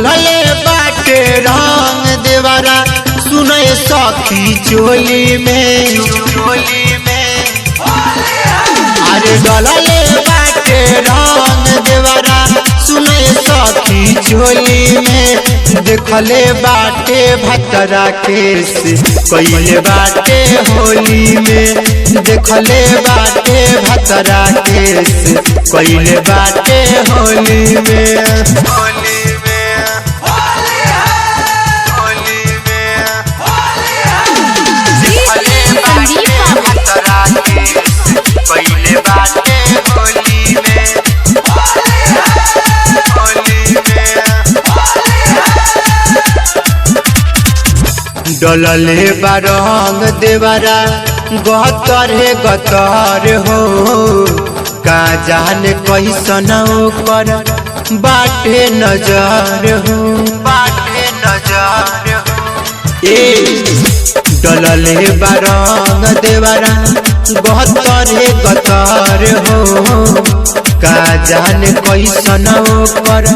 डलले बाटे रंग देवरा सुने सखी चोली में अरे डलले बाटे रंग देवरा सुने सखी चोली में देखले बाटे भतरा केस कइले बाटे होली में देखले बाटे भतरा केस कइले बाटे होली में डलले बारंग देवरा गतर गतर हो का जाने कैसन कर बाटे नजर हो डलले बारंग देवरा गतर गतर हो का जाने कैसन कर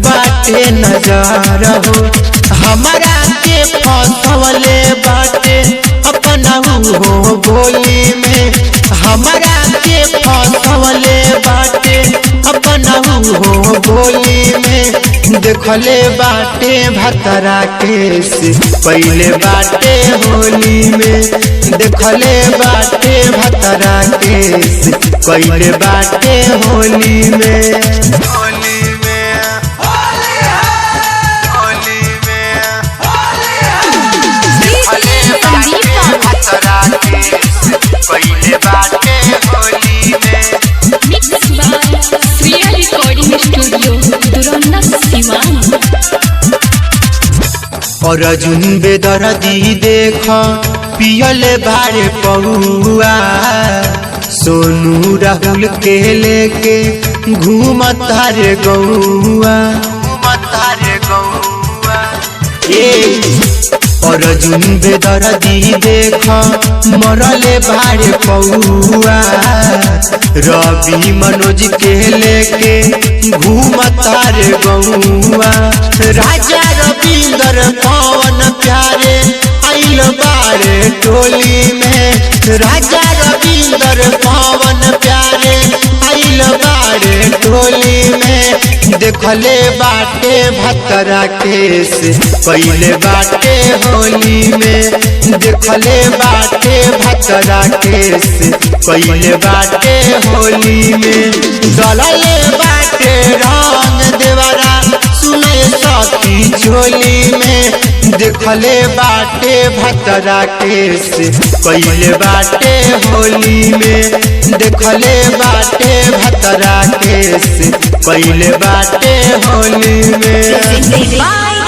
बाटे नजर हो हमारा के फसवले बाटे अपना हो बोली में हमारा के फसवले बाटे अपना हो बोली में देखले बाटे भतरा केस पहले बाटे होली में देखले बाटे भतरा केस पहले बाटे होली में और अर्जुन बेदर्दी देख पियले बारे पहुआ सोनू राहुल के लेके घूमता रे गौआ और अर्जुन बेदर्दी देख मरले बारे पहुआ रवि मनोज के लेके घूमता रे गौआ राजा रविंदर पवन प्यारे आइल बारे टोली में राजा रविंदर पवन प्यारे आइल बारे टोली में देखले बाटे भतरा केस पहले बाटे होली में देखले बाटे भतरा केस पहले बाटे होली में डलले बाटे रंग देवरा सुने सखी चोली में देखले बाटे भतरा केस पहले बाटे होली में देखले बाटे भतरा केस पहले बाटे होली में।